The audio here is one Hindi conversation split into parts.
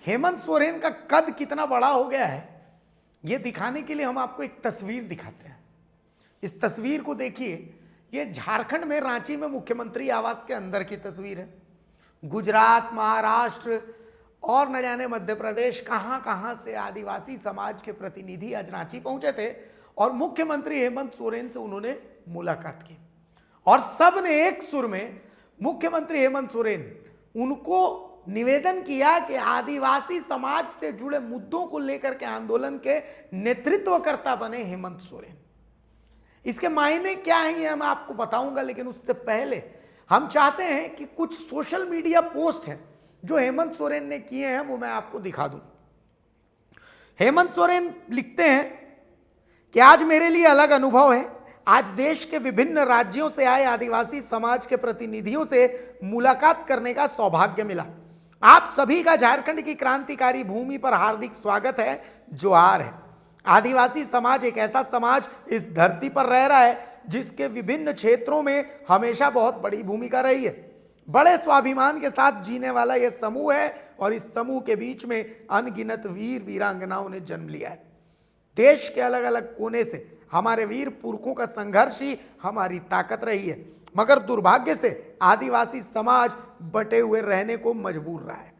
हेमंत सोरेन का कद कितना बड़ा हो गया है ये दिखाने के लिए हम आपको एक तस्वीर दिखाते हैं। इस तस्वीर को देखिए, ये झारखंड में रांची में मुख्यमंत्री आवास के अंदर की तस्वीर है। गुजरात, महाराष्ट्र और न जाने मध्य प्रदेश कहां कहां से आदिवासी समाज के प्रतिनिधि आज रांची पहुंचे थे और मुख्यमंत्री हेमंत सोरेन से उन्होंने मुलाकात की और सब ने एक सुर में मुख्यमंत्री हेमंत सोरेन उनको निवेदन किया कि आदिवासी समाज से जुड़े मुद्दों को लेकर के आंदोलन के नेतृत्वकर्ता बने हेमंत सोरेन। इसके मायने क्या हैं ये मैं आपको बताऊंगा, लेकिन उससे पहले हम चाहते हैं कि कुछ सोशल मीडिया पोस्ट हैं जो हेमंत सोरेन ने किए हैं वो मैं आपको दिखा दूं। हेमंत सोरेन लिखते हैं कि आज मेरे लिए अलग अनुभव है। आज देश के विभिन्न राज्यों से आए आदिवासी समाज के प्रतिनिधियों से मुलाकात करने का सौभाग्य मिला। आप सभी का झारखंड की क्रांतिकारी भूमि पर हार्दिक स्वागत है, जोहार है। आदिवासी समाज एक ऐसा समाज इस धरती पर रह रहा है जिसके विभिन्न क्षेत्रों में हमेशा बहुत बड़ी भूमिका रही है। बड़े स्वाभिमान के साथ जीने वाला यह समूह है और इस समूह के बीच में अनगिनत वीर वीरांगनाओं ने जन्म लिया है। देश के अलग अलग कोने से हमारे वीर पुरखों का संघर्ष ही हमारी ताकत रही है, मगर दुर्भाग्य से आदिवासी समाज बटे हुए रहने को मजबूर रहा है।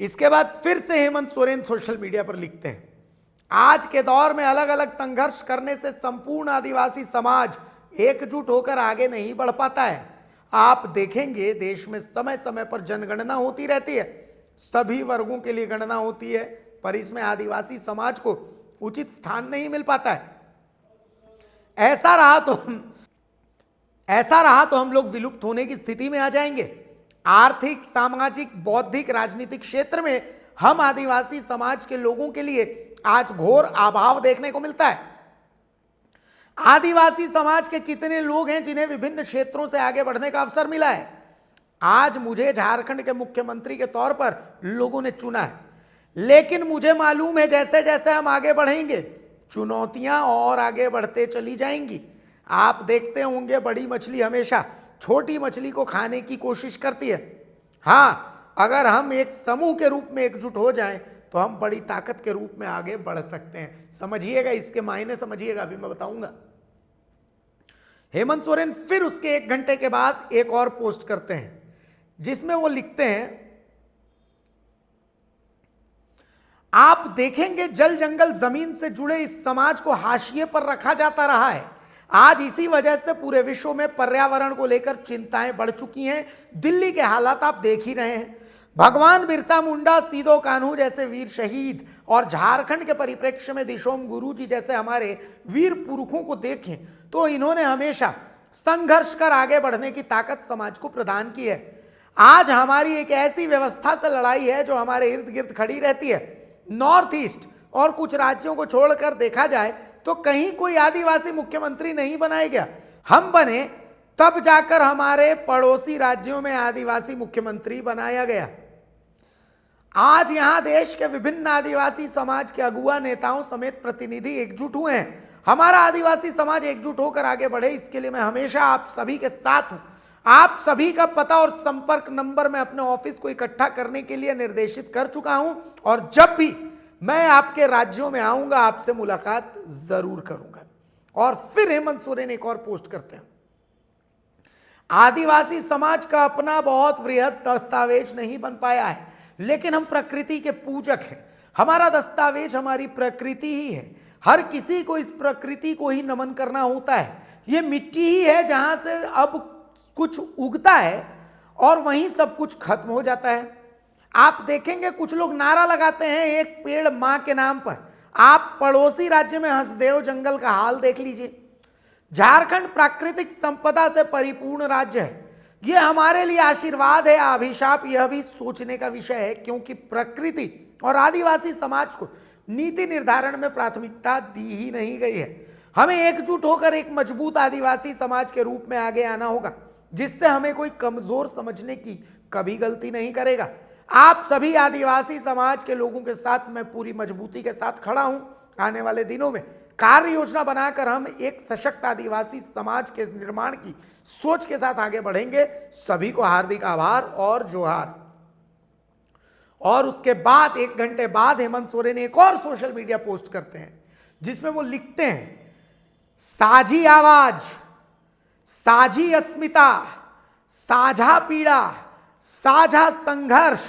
इसके बाद फिर से हेमंत सोरेन सोशल मीडिया पर लिखते हैं, आज के दौर में अलग अलग संघर्ष करने से संपूर्ण आदिवासी समाज एकजुट होकर आगे नहीं बढ़ पाता है। आप देखेंगे देश में समय समय पर जनगणना होती रहती है, सभी वर्गों के लिए गणना होती है, पर इसमें आदिवासी समाज को उचित स्थान नहीं मिल पाता है। ऐसा रहा तो हम लोग विलुप्त होने की स्थिति में आ जाएंगे। आर्थिक, सामाजिक, बौद्धिक, राजनीतिक क्षेत्र में हम आदिवासी समाज के लोगों के लिए आज घोर अभाव देखने को मिलता है। आदिवासी समाज के कितने लोग हैं जिन्हें विभिन्न क्षेत्रों से आगे बढ़ने का अवसर मिला है। आज मुझे झारखंड के मुख्यमंत्री के तौर पर लोगों ने चुना है, लेकिन मुझे मालूम है जैसे जैसे हम आगे बढ़ेंगे चुनौतियां और आगे बढ़ते चली जाएंगी। आप देखते होंगे बड़ी मछली हमेशा छोटी मछली को खाने की कोशिश करती है। हाँ, अगर हम एक समूह के रूप में एकजुट हो जाएं तो हम बड़ी ताकत के रूप में आगे बढ़ सकते हैं। समझिएगा, इसके मायने समझिएगा, अभी मैं बताऊंगा। हेमंत सोरेन फिर उसके 1 घंटे के बाद एक और पोस्ट करते हैं जिसमें वो लिखते हैं, आप देखेंगे जल जंगल जमीन से जुड़े इस समाज को हाशिए पर रखा जाता रहा है। आज इसी वजह से पूरे विश्व में पर्यावरण को लेकर चिंताएं बढ़ चुकी हैं। दिल्ली के हालात आप देख ही रहे हैं। भगवान बिरसा मुंडा, सीदो कान्हू जैसे वीर शहीद और झारखंड के परिप्रेक्ष्य में दिशोम गुरु जी जैसे हमारे वीर पुरखों को देखें तो इन्होंने हमेशा संघर्ष कर आगे बढ़ने की ताकत समाज को प्रदान की है। आज हमारी एक ऐसी व्यवस्था से लड़ाई है जो हमारे इर्द गिर्द खड़ी रहती है। नॉर्थ ईस्ट और कुछ राज्यों को छोड़कर देखा जाए तो कहीं कोई आदिवासी मुख्यमंत्री नहीं बनाया गया। हम बने तब जाकर हमारे पड़ोसी राज्यों में आदिवासी मुख्यमंत्री बनाया गया। आज यहां देश के विभिन्न आदिवासी समाज के अगुआ, नेताओं समेत प्रतिनिधि एकजुट हुए हैं। हमारा आदिवासी समाज एकजुट होकर आगे बढ़े, इसके लिए मैं हमेशा आप सभी के साथ हूं। आप सभी का पता और संपर्क नंबर मैं अपने ऑफिस को इकट्ठा करने के लिए निर्देशित कर चुका हूं और जब भी मैं आपके राज्यों में आऊंगा आपसे मुलाकात जरूर करूंगा। और फिर हेमंत सोरेन एक और पोस्ट करते हैं, आदिवासी समाज का अपना बहुत वृहद दस्तावेज नहीं बन पाया है, लेकिन हम प्रकृति के पूजक हैं। हमारा दस्तावेज हमारी प्रकृति ही है। हर किसी को इस प्रकृति को ही नमन करना होता है। ये मिट्टी ही है जहां से अब कुछ उगता है और वहीं सब कुछ खत्म हो जाता है। आप देखेंगे कुछ लोग नारा लगाते हैं एक पेड़ मां के नाम पर। आप पड़ोसी राज्य में हंसदेव जंगल का हाल देख लीजिए। झारखंड प्राकृतिक संपदा से परिपूर्ण राज्य है। यह हमारे लिए आशीर्वाद है, अभिशाप, यह भी सोचने का विषय है, क्योंकि प्रकृति और आदिवासी समाज को नीति निर्धारण में प्राथमिकता दी ही नहीं गई है। हमें एकजुट होकर एक मजबूत आदिवासी समाज के रूप में आगे आना होगा, जिससे हमें कोई कमजोर समझने की कभी गलती नहीं करेगा। आप सभी आदिवासी समाज के लोगों के साथ मैं पूरी मजबूती के साथ खड़ा हूं। आने वाले दिनों में कार्य योजना बनाकर हम एक सशक्त आदिवासी समाज के निर्माण की सोच के साथ आगे बढ़ेंगे। सभी को हार्दिक आभार और जोहार। और उसके बाद 1 घंटे बाद हेमंत सोरेन एक और सोशल मीडिया पोस्ट करते हैं जिसमें वो लिखते हैं, साझी आवाज, साझी अस्मिता, साझा पीड़ा, साझा संघर्ष,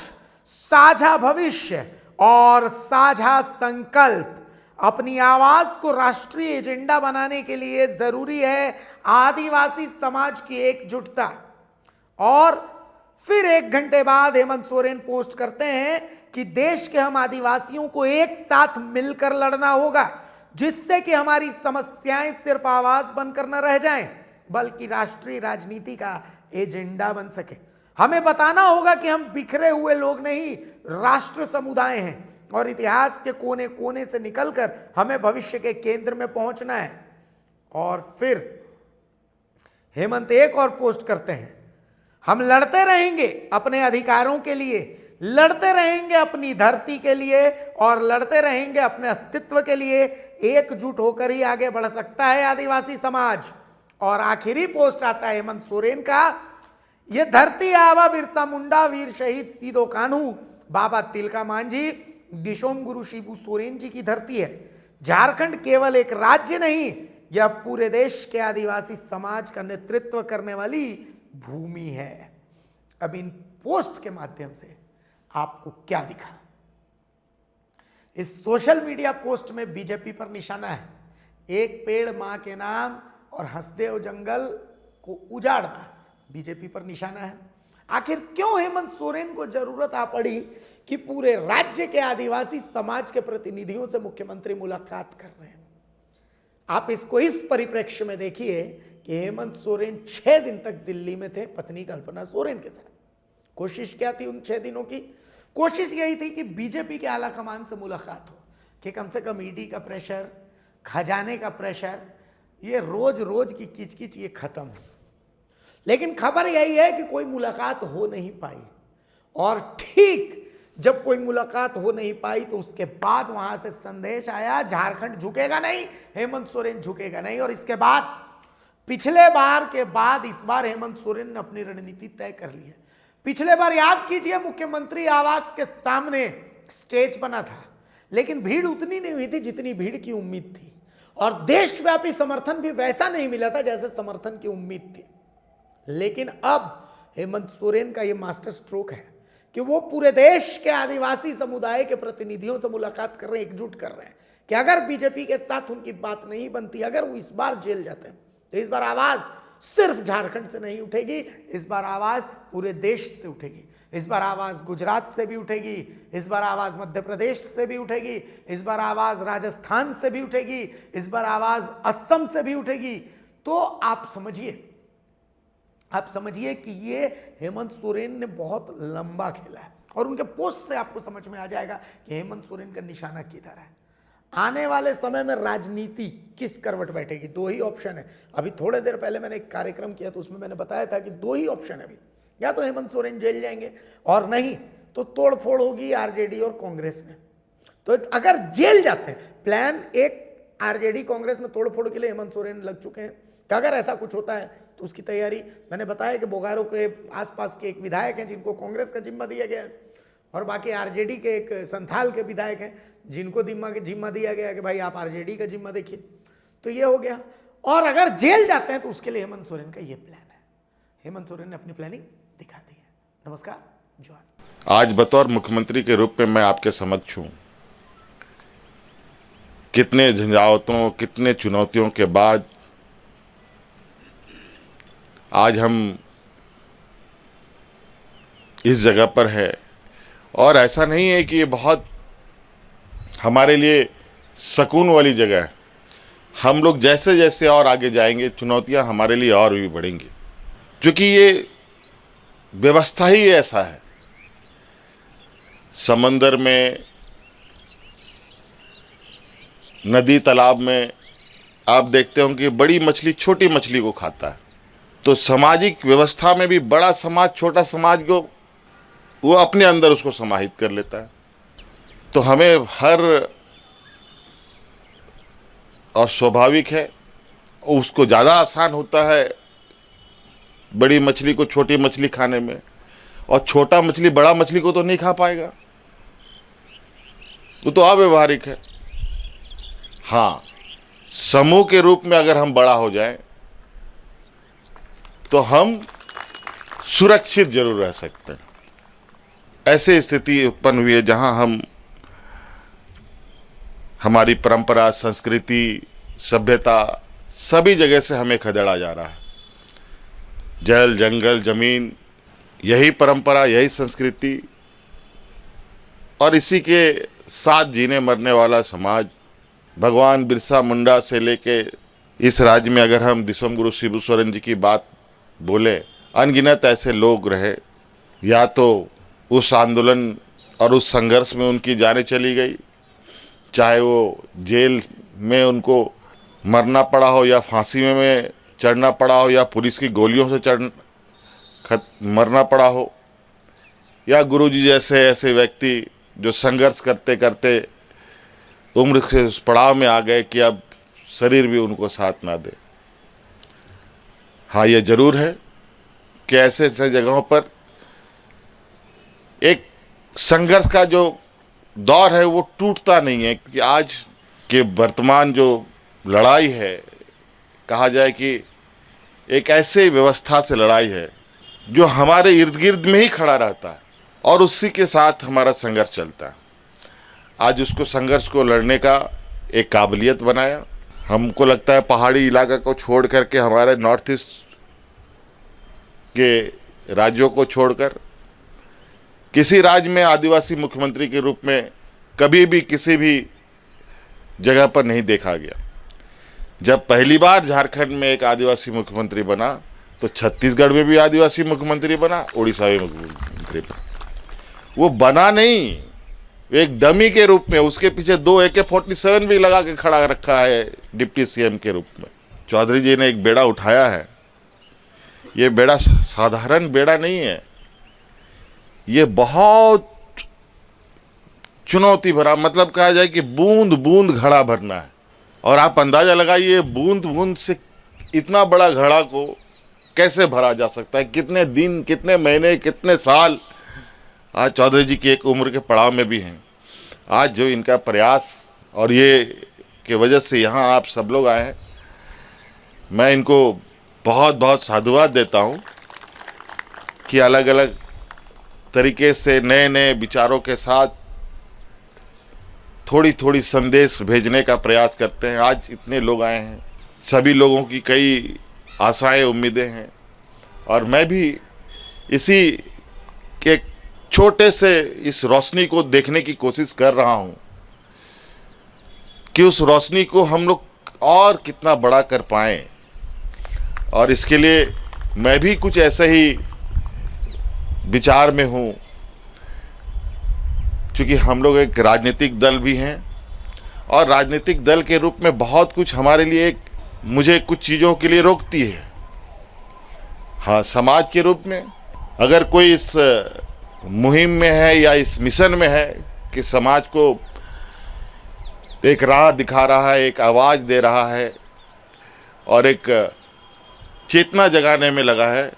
साझा भविष्य और साझा संकल्प। अपनी आवाज को राष्ट्रीय एजेंडा बनाने के लिए जरूरी है आदिवासी समाज की एकजुटता। और फिर 1 घंटे बाद हेमंत सोरेन पोस्ट करते हैं कि देश के हम आदिवासियों को एक साथ मिलकर लड़ना होगा, जिससे कि हमारी समस्याएं सिर्फ आवाज बनकर न रह जाएं, बल्कि राष्ट्रीय राजनीति का एजेंडा बन सके। हमें बताना होगा कि हम बिखरे हुए लोग नहीं, राष्ट्र समुदाय हैं और इतिहास के कोने कोने से निकलकर हमें भविष्य के केंद्र में पहुंचना है। और फिर हेमंत एक और पोस्ट करते हैं, हम लड़ते रहेंगे अपने अधिकारों के लिए, लड़ते रहेंगे अपनी धरती के लिए और लड़ते रहेंगे अपने अस्तित्व के लिए। एकजुट होकर ही आगे बढ़ सकता है आदिवासी समाज। और आखिरी पोस्ट आता है हेमंत सोरेन का, ये धरती आबा बिरसा मुंडा, वीर शहीद सीदो कान्हू, बाबा तिलका मांझी, दिशोम गुरु शिबू सोरेन जी की धरती है। झारखंड केवल एक राज्य नहीं, यह पूरे देश के आदिवासी समाज का नेतृत्व करने वाली भूमि है। अब इन पोस्ट के माध्यम से आपको क्या दिखा? इस सोशल मीडिया पोस्ट में बीजेपी पर निशाना है, एक पेड़ मां के नाम और हंसदेव जंगल को उजाड़ना बीजेपी पर निशाना है। आखिर क्यों हेमंत सोरेन को जरूरत आ पड़ी कि पूरे राज्य के आदिवासी समाज के प्रतिनिधियों से मुख्यमंत्री मुलाकात कर रहे हैं? आप इसको इस परिप्रेक्ष्य में देखिए कि हेमंत सोरेन 6 दिन तक दिल्ली में थे पत्नी कल्पना सोरेन के साथ। कोशिश क्या थी उन 6 दिनों की? कोशिश यही थी कि बीजेपी के आला कमान से मुलाकात हो, कि कम से कम ईडी का प्रेशर, खजाने का प्रेशर, ये रोज रोज की किचकिच ये खत्म हो। लेकिन खबर यही है कि कोई मुलाकात हो नहीं पाई। और ठीक जब कोई मुलाकात हो नहीं पाई तो उसके बाद वहां से संदेश आया, झारखंड झुकेगा नहीं, हेमंत सोरेन झुकेगा नहीं। और इसके बाद पिछले बार के बाद इस बार हेमंत सोरेन ने अपनी रणनीति तय कर ली है। पिछले बार याद कीजिए, मुख्यमंत्री आवास के सामने स्टेज बना था, लेकिन भीड़ उतनी नहीं हुई थी जितनी भीड़ की उम्मीद थी, और देशव्यापी समर्थन भी वैसा नहीं मिला था जैसे समर्थन की उम्मीद थी। लेकिन अब हेमंत सोरेन का यह मास्टर स्ट्रोक है कि वो पूरे देश के आदिवासी समुदाय के प्रतिनिधियों से मुलाकात कर रहे हैं, एकजुट कर रहे हैं कि अगर बीजेपी के साथ उनकी बात नहीं बनती, अगर वो इस बार जेल जाते हैं, तो इस बार आवाज सिर्फ झारखंड से नहीं उठेगी, इस बार आवाज पूरे देश से उठेगी। इस बार आवाज गुजरात से भी उठेगी, इस बार आवाज मध्य प्रदेश से भी उठेगी, इस बार आवाज राजस्थान से भी उठेगी, इस बार आवाज असम से भी उठेगी। तो आप समझिए कि ये हेमंत सोरेन ने बहुत लंबा खेला है। और उनके पोस्ट से आपको समझ में आ जाएगा कि हेमंत सोरेन का निशाना किधर है। आने वाले समय में राजनीति किस करवट बैठेगी? 2 ही ऑप्शन है। अभी थोड़े देर पहले मैंने एक कार्यक्रम किया तो उसमें मैंने बताया था कि 2 ही ऑप्शन है अभी, या तो हेमंत सोरेन जेल जाएंगे और नहीं तो तोड़फोड़ होगी आरजेडी और कांग्रेस में। तो अगर जेल जाते हैं, प्लान एक आरजेडी कांग्रेस में तोड़फोड़ के लिए हेमंत सोरेन लग चुके हैं कि अगर ऐसा कुछ होता है तो उसकी तैयारी, मैंने बताया कि बोकारो के आसपास के एक विधायक हैं जिनको कांग्रेस का जिम्मा दिया गया है, और बाकी आरजेडी के एक संथाल के विधायक हैं जिनको जिम्मा दिया गया कि भाई आप आरजेडी का जिम्मा देखिए। तो ये हो गया। और अगर जेल जाते हैं तो उसके लिए हेमंत सोरेन का ये प्लान है। हेमंत सोरेन ने अपनी प्लानिंग दिखा दी है। नमस्कार, जोहार। आज बतौर मुख्यमंत्री के रूप में मैं आपके समक्ष हूं। कितने झंझावातों, कितने चुनौतियों के बाद आज हम इस जगह पर है। और ऐसा नहीं है कि ये बहुत हमारे लिए सुकून वाली जगह है। हम लोग जैसे जैसे और आगे जाएंगे, चुनौतियां हमारे लिए और भी बढ़ेंगी, क्योंकि ये व्यवस्था ही ऐसा है। समंदर में, नदी तालाब में आप देखते हो कि बड़ी मछली छोटी मछली को खाता है। तो सामाजिक व्यवस्था में भी बड़ा समाज छोटा समाज को वो अपने अंदर उसको समाहित कर लेता है। तो हमें हर, और स्वाभाविक है, उसको ज़्यादा आसान होता है बड़ी मछली को छोटी मछली खाने में, और छोटा मछली बड़ा मछली को तो नहीं खा पाएगा। वो तो अव्यवहारिक है। हाँ, समूह के रूप में अगर हम बड़ा हो जाएं तो हम सुरक्षित जरूर रह सकते हैं। ऐसी स्थिति उत्पन्न हुई है जहां हमारी परंपरा, संस्कृति, सभ्यता सभी जगह से हमें खदेड़ा जा रहा है। जल, जंगल, जमीन, यही परंपरा, यही संस्कृति और इसी के साथ जीने मरने वाला समाज, भगवान बिरसा मुंडा से लेके इस राज्य में अगर हम दिसोम गुरु शिबू सोरेन जी की बात बोले, अनगिनत ऐसे लोग रहे, या तो उस आंदोलन और उस संघर्ष में उनकी जानें चली गई, चाहे वो जेल में उनको मरना पड़ा हो या फांसी में चढ़ना पड़ा हो या पुलिस की गोलियों से मरना पड़ा हो, या गुरुजी जैसे ऐसे व्यक्ति जो संघर्ष करते करते उम्र के उस पड़ाव में आ गए कि अब शरीर भी उनको साथ ना दे। हाँ, ये जरूर है कि ऐसे ऐसे जगहों पर एक संघर्ष का जो दौर है वो टूटता नहीं है, कि आज के वर्तमान जो लड़ाई है, कहा जाए कि एक ऐसे व्यवस्था से लड़ाई है जो हमारे इर्द गिर्द में ही खड़ा रहता है और उसी के साथ हमारा संघर्ष चलता है। आज उसको संघर्ष को लड़ने का एक काबिलियत बनाया। हमको लगता है पहाड़ी इलाका को छोड़ करके, हमारे नॉर्थ ईस्ट के राज्यों को छोड़कर किसी राज्य में आदिवासी मुख्यमंत्री के रूप में कभी भी किसी भी जगह पर नहीं देखा गया। जब पहली बार झारखंड में एक आदिवासी मुख्यमंत्री बना तो छत्तीसगढ़ में भी आदिवासी मुख्यमंत्री बना, उड़ीसा में मुख्यमंत्री बना। वो बना नहीं, एक डमी के रूप में, उसके पीछे 2 AK-47 भी लगा के खड़ा रखा है डिप्टी CM के रूप में। चौधरी जी ने एक बेड़ा उठाया है। ये बेड़ा साधारण बेड़ा नहीं है, ये बहुत चुनौती भरा, मतलब कहा जाए कि बूंद बूंद घड़ा भरना है। और आप अंदाजा लगाइए बूंद बूंद से इतना बड़ा घड़ा को कैसे भरा जा सकता है, कितने दिन, कितने महीने, कितने साल। आज चौधरी जी की एक उम्र के पड़ाव में भी हैं। आज जो इनका प्रयास और ये के वजह से यहाँ आप सब लोग आए हैं, मैं इनको बहुत बहुत साधुवाद देता हूँ कि अलग अलग तरीके से नए नए विचारों के साथ थोड़ी थोड़ी संदेश भेजने का प्रयास करते हैं। आज इतने लोग आए हैं, सभी लोगों की कई आशाएं, उम्मीदें हैं, और मैं भी इसी के छोटे से इस रोशनी को देखने की कोशिश कर रहा हूं कि उस रोशनी को हम लोग और कितना बड़ा कर पाएं। और इसके लिए मैं भी कुछ ऐसे ही विचार में हूं, क्योंकि हम लोग एक राजनीतिक दल भी हैं और राजनीतिक दल के रूप में बहुत कुछ हमारे लिए मुझे कुछ चीज़ों के लिए रोकती है। हाँ, समाज के रूप में अगर कोई इस मुहिम में है या इस मिशन में है कि समाज को एक राह दिखा रहा है, एक आवाज़ दे रहा है और एक चेतना जगाने में लगा है,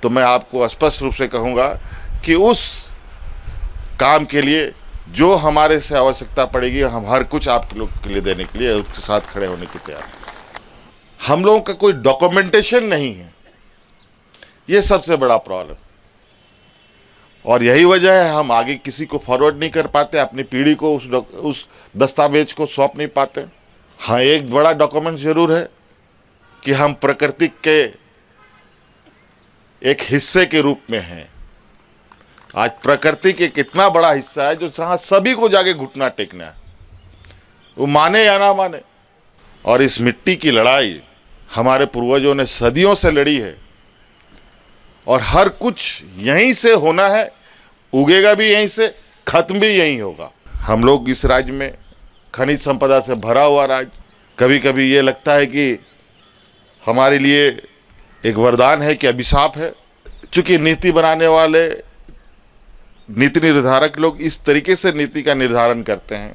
तो मैं आपको स्पष्ट रूप से कहूँगा कि उस काम के लिए जो हमारे से आवश्यकता पड़ेगी, हम हर कुछ आप लोग के लिए देने के लिए उसके साथ खड़े होने की तैयार हैं। हम लोगों का कोई डॉक्यूमेंटेशन नहीं है, ये सबसे बड़ा प्रॉब्लम, और यही वजह है हम आगे किसी को फॉरवर्ड नहीं कर पाते, अपनी पीढ़ी को उस दस्तावेज को सौंप नहीं पाते। हाँ, एक बड़ा डॉक्यूमेंट जरूर है कि हम प्रकृति के एक हिस्से के रूप में हैं। आज प्रकृति के कितना बड़ा हिस्सा है जो जहाँ सभी को जाके घुटना टेकना है, वो माने या ना माने। और इस मिट्टी की लड़ाई हमारे पूर्वजों ने सदियों से लड़ी है और हर कुछ यहीं से होना है, उगेगा भी यहीं से, खत्म भी यहीं होगा। हम लोग इस राज्य में खनिज संपदा से भरा हुआ राज्य, कभी कभी ये लगता है कि हमारे लिए एक वरदान है कि अभिशाप है, क्योंकि नीति बनाने वाले नीति निर्धारक लोग इस तरीके से नीति का निर्धारण करते हैं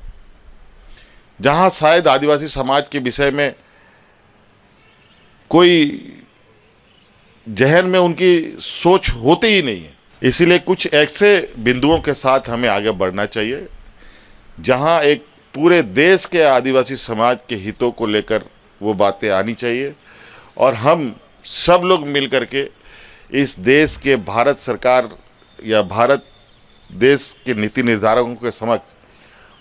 जहां शायद आदिवासी समाज के विषय में कोई जहन में उनकी सोच होती ही नहीं है। इसीलिए कुछ ऐसे बिंदुओं के साथ हमें आगे बढ़ना चाहिए जहां एक पूरे देश के आदिवासी समाज के हितों को लेकर वो बातें आनी चाहिए और हम सब लोग मिल करके इस देश के भारत सरकार या भारत देश के नीति निर्धारकों के समक्ष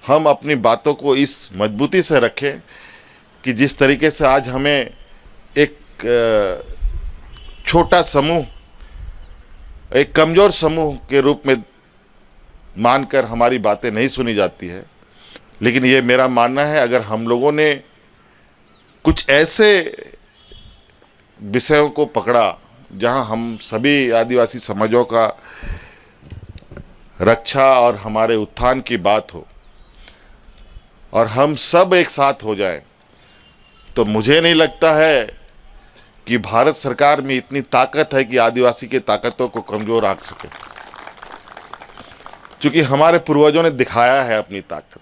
हम अपनी बातों को इस मजबूती से रखें कि जिस तरीके से आज हमें एक छोटा समूह, एक कमज़ोर समूह के रूप में मानकर हमारी बातें नहीं सुनी जाती है, लेकिन ये मेरा मानना है अगर हम लोगों ने कुछ ऐसे विषयों को पकड़ा जहां हम सभी आदिवासी समाजों का रक्षा और हमारे उत्थान की बात हो और हम सब एक साथ हो जाएं, तो मुझे नहीं लगता है कि भारत सरकार में इतनी ताकत है कि आदिवासी की ताकतों को कमजोर आंक सके, क्योंकि हमारे पूर्वजों ने दिखाया है अपनी ताकत।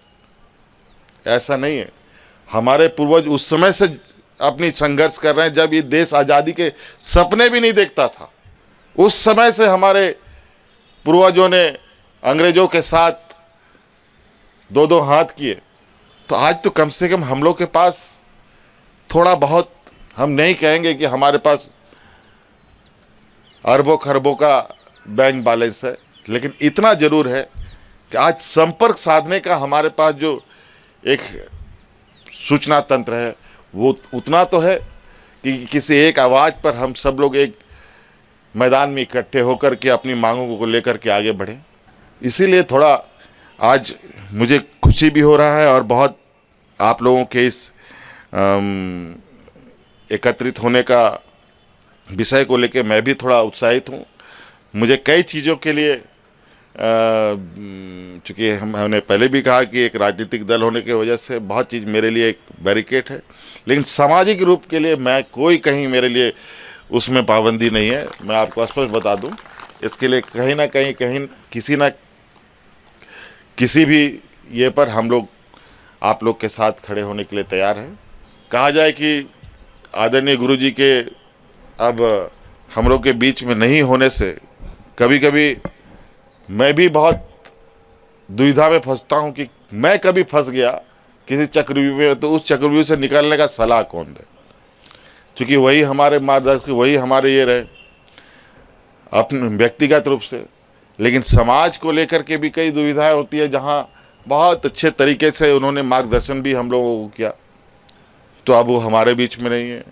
ऐसा नहीं है, हमारे पूर्वज उस समय से अपनी संघर्ष कर रहे हैं जब ये देश आज़ादी के सपने भी नहीं देखता था। उस समय से हमारे पूर्वजों ने अंग्रेजों के साथ दो दो हाथ किए, तो आज तो कम से कम हम लोग के पास थोड़ा बहुत, हम नहीं कहेंगे कि हमारे पास अरबों खरबों का बैंक बैलेंस है, लेकिन इतना जरूर है कि आज संपर्क साधने का हमारे पास जो एक सूचना तंत्र है वो उतना तो है कि किसी एक आवाज़ पर हम सब लोग एक मैदान में इकट्ठे होकर के अपनी मांगों को लेकर के आगे बढ़ें। इसीलिए थोड़ा आज मुझे खुशी भी हो रहा है और बहुत आप लोगों के इस एकत्रित होने का विषय को लेकर मैं भी थोड़ा उत्साहित हूँ। मुझे कई चीज़ों के लिए चूँकि हमने पहले भी कहा कि एक राजनीतिक दल होने की वजह से बहुत चीज़ मेरे लिए एक बैरिकेड है, लेकिन सामाजिक रूप के लिए मैं कोई कहीं मेरे लिए उसमें पाबंदी नहीं है। मैं आपको स्पष्ट बता दूं, इसके लिए कहीं ना कहीं किसी भी ये पर हम लोग आप लोग के साथ खड़े होने के लिए तैयार हैं। कहा जाए कि आदरणीय गुरुजी के अब हम लोग के बीच में नहीं होने से कभी कभी मैं भी बहुत दुविधा में फंसता हूं कि मैं कभी फंस गया किसी चक्रव्यूह में तो उस चक्रव्यूह से निकलने का सलाह कौन दे, क्योंकि वही हमारे मार्गदर्शक, वही हमारे ये रहे अपने व्यक्तिगत रूप से, लेकिन समाज को लेकर के भी कई दुविधाएं होती है जहां बहुत अच्छे तरीके से उन्होंने मार्गदर्शन भी हम लोगों को किया, तो अब वो हमारे बीच में नहीं है।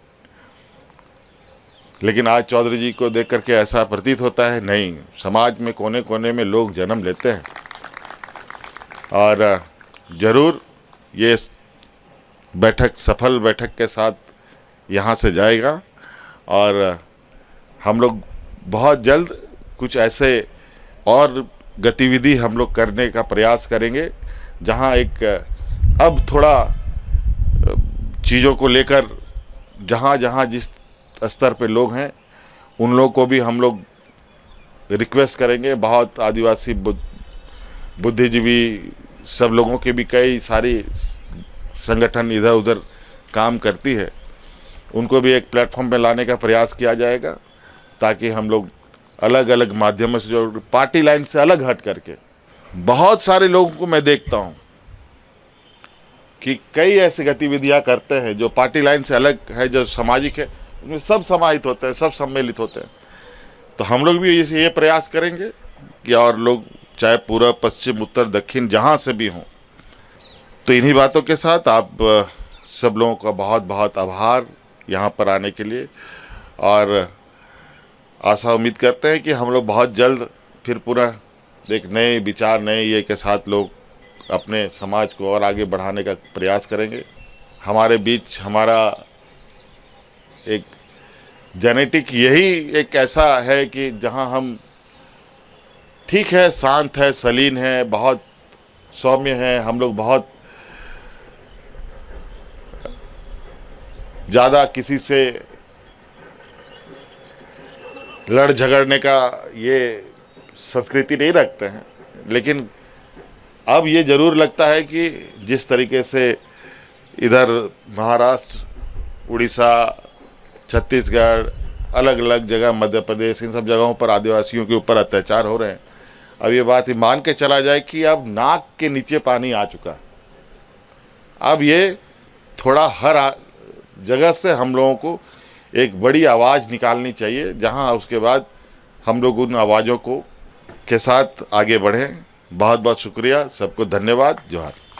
लेकिन आज चौधरी जी को देख करके ऐसा प्रतीत होता है नहीं, समाज में कोने कोने में लोग जन्म लेते हैं और ज़रूर ये बैठक सफल बैठक के साथ यहाँ से जाएगा और हम लोग बहुत जल्द कुछ ऐसे और गतिविधि हम लोग करने का प्रयास करेंगे जहाँ एक अब थोड़ा चीज़ों को लेकर जहाँ जहाँ जिस स्तर पे लोग हैं उन लोगों को भी हम लोग रिक्वेस्ट करेंगे। बहुत आदिवासी बुद्धिजीवी सब लोगों के भी कई सारी संगठन इधर उधर काम करती है, उनको भी एक प्लेटफॉर्म पे लाने का प्रयास किया जाएगा ताकि हम लोग अलग अलग माध्यमों से जो पार्टी लाइन से अलग हट करके, बहुत सारे लोगों को मैं देखता हूँ कि कई ऐसी गतिविधियाँ करते हैं जो पार्टी लाइन से अलग है, जो सामाजिक है, उनमें सब समाहित होते हैं, सब सम्मिलित होते हैं। तो हम लोग भी ये प्रयास करेंगे कि और लोग चाहे पूर्व पश्चिम उत्तर दक्षिण जहाँ से भी हों। तो इन्हीं बातों के साथ आप सब लोगों का बहुत बहुत आभार यहाँ पर आने के लिए, और आशा उम्मीद करते हैं कि हम लोग बहुत जल्द फिर पूरा एक नए विचार नए ये के साथ लोग अपने समाज को और आगे बढ़ाने का प्रयास करेंगे। हमारे बीच हमारा एक जेनेटिक यही एक ऐसा है कि जहां हम ठीक है, शांत है, सलीन है, बहुत सौम्य है, हम लोग बहुत ज़्यादा किसी से लड़ झगड़ने का ये संस्कृति नहीं रखते हैं। लेकिन अब ये ज़रूर लगता है कि जिस तरीके से इधर महाराष्ट्र, उड़ीसा, छत्तीसगढ़, अलग अलग जगह, मध्य प्रदेश, इन सब जगहों पर आदिवासियों के ऊपर अत्याचार हो रहे हैं, अब ये बात मान के चला जाए कि अब नाक के नीचे पानी आ चुका। अब ये थोड़ा हर जगह से हम लोगों को एक बड़ी आवाज़ निकालनी चाहिए, जहां उसके बाद हम लोग उन आवाज़ों को के साथ आगे बढ़ें। बहुत बहुत शुक्रिया, सबको धन्यवाद, जोहार।